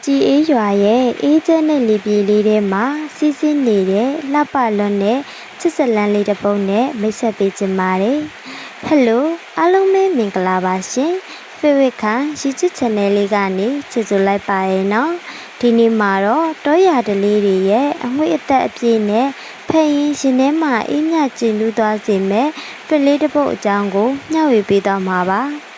ကြီးအေးရွာရဲ့အေးကျဲတဲ့လေပြေလေးထဲမှာစီးဆင်းနေတဲ့လှပလွန်းတဲ့ချစ်စလန်းလေးတစ်ပုဒ်နဲ့မိတ်ဆက်ပေးချင်ပါတယ်။ဟယ်လိုအားလုံးပဲမင်္ဂလာပါရှင်။ Favorite ခန်းရီချစ် channel လေးကနေချစ်ဆိုလိုက်ပါရဲ့နော်။ဒီနေ့မှာတော့တောရတလေးတွေရဲ့အငွေ့အသက်အပြည့်နဲ့ဖက်ရင်ရှင်ထဲမှာအေးမြကျဉ်လူးသွားစေမဲ့ဖက်လေးတစ်ပုဒ်အကြောင်းကိုမျှဝေပေးသွားမှာပါ။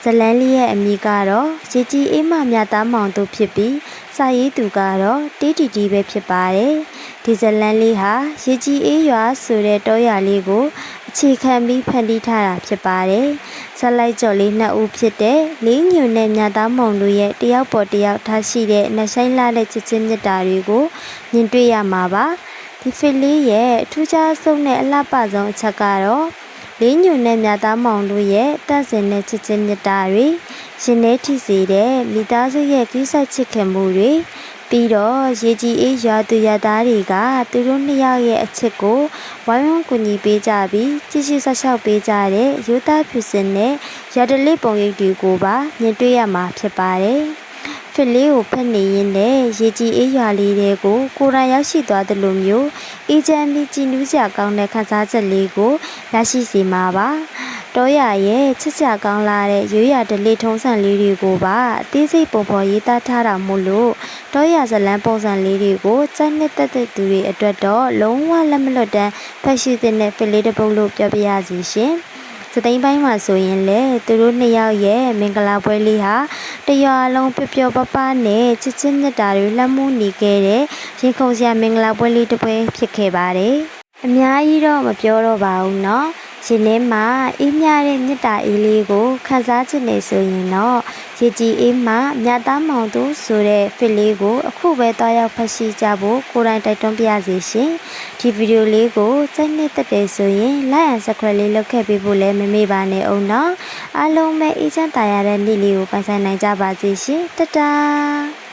ဇလန်းလေးရဲ့အမည်ကတော့ရေကြီးအေးမမြသားမောင်တို့ဖြစ်ပြီးစာရေးသူကတော့တေးတီတီပဲဖြစ်ပါတယ်။ဒီဇလန်းလေးဟာရေကြီးအေးရွာဆိုတဲ့တောရွာလေးကိုအခြေခံပြီးဖန်တီးထားတာဖြစ်ပါတယ်။ဇလိုက်ကြော်လေးနှစ်ဦးဖြစ်တဲ့လေးညွန့်နဲ့မြသားမောင်တို့ရဲ့တယောက်ပေါ်တယောက်ထားရှိတဲ့နှဆိုင်လာတဲ့ချစ်ချင်းမြတ်တာတွေကိုမြင်တွေ့ရမှာပါ။ဒီဖစ်လေးရဲ့အထူးခြားဆုံးနဲ့အလှပဆုံးအချက်ကတော့လေးညွန့်နဲ့မြသားမောင်တို့ရဲ့တန့်စင်တဲ့ချစ်ချင်းမြတ်တာတွေရှင်နေထိစေတဲ့မိသားစုရဲ့ကိစ္စချစ်ခင်မှုတွေပြီးတော့ရေကြီးအေးရွာသူရသားတွေကသူတို့နှစ်ယောက်ရဲ့အချစ်ကိုဝိုင်းဝန်းကူညီပေးကြပြီးကြည်ရှိဆောက်ရှောက်ပေးကြတဲ့ရိုးသားဖြူစင်တဲ့ရတလေးပုံရိပ်တွေကိုပါမြင်တွေ့ရမှာဖြစ်ပါတယ်။ဖစ်လေးကိုဖက်နေရင်းနဲ့ရေကြီးအေးရွာလေးတွေကိုကိုယ်တိုင်ရောက်ရှိသွားသလိုမျိုးအေးချမ်းပြီးကြည်နူးစရာကောင်းတဲ့ခန်းစားချက်လေးကိုရရှိစေမှာပါ။တောရရဲ့ချစ်စရာကောင်းလာတဲ့ရိုးရာဓလေ့ထုံးစံလေးတွေကိုပါအသေးစိတ်ပုံဖော်ရေးသားထားတာမို့လို့တောရဇလန်းပုံစံလေးတွေကိုစက်နှစ်သက်တဲ့သူတွေအတွက်တော့လုံးဝလက်မလွတ်တမ်းဖတ်ရှိတဲ့ဖစ်လေးတစ်ပုဒ်လို့ပြောပြရစီရှင်။စသိမ်းပိုင်းမှာဆိုရင်လေသူတို့နှစ်ယောက်ရဲ့မင်္ဂလာပွဲလေးဟာတရွာလုံးပျော်ပျော်ပါးပါးနဲ့ချစ်ချင်းမြတ်တာတွေလက်မှုနေခဲ့တဲ့ရင်ခုန်စရာမင်္ဂလာပွဲလေးတစ်ပွဲဖြစ်ခဲ့ပါတယ်။အများကြီးတော့မပြောတော့ပါဘူးနော်။ရှင်ထဲမှာအေးမြတဲ့မြတ်တာအေးလေးကိုခန်းစားချင်နေဆိုရင်တော့ရေကြီးအေးမှမြသားမောင်တို့ဆိုတဲ့ဖစ်လေးကိုအခုပဲတွားရောက်ဖတ်ရှိကြဖို့ကိုယ်တိုင်တိုက်တွန်းပြစေရှင်။ဒီဗီဒီယိုလေးကိုစိတ်နှစ်သက်တယ်ဆိုရင် like and subscribe လေးလုပ်ခဲ့ပေးဖို့လည်းမမေ့ပါနဲ့အောင်နော်။အားလုံးပဲအေးချမ်းသာရတဲ့နေ့လေးကိုပိုင်ဆိုင်နိုင်ကြပါစေရှင်။တတား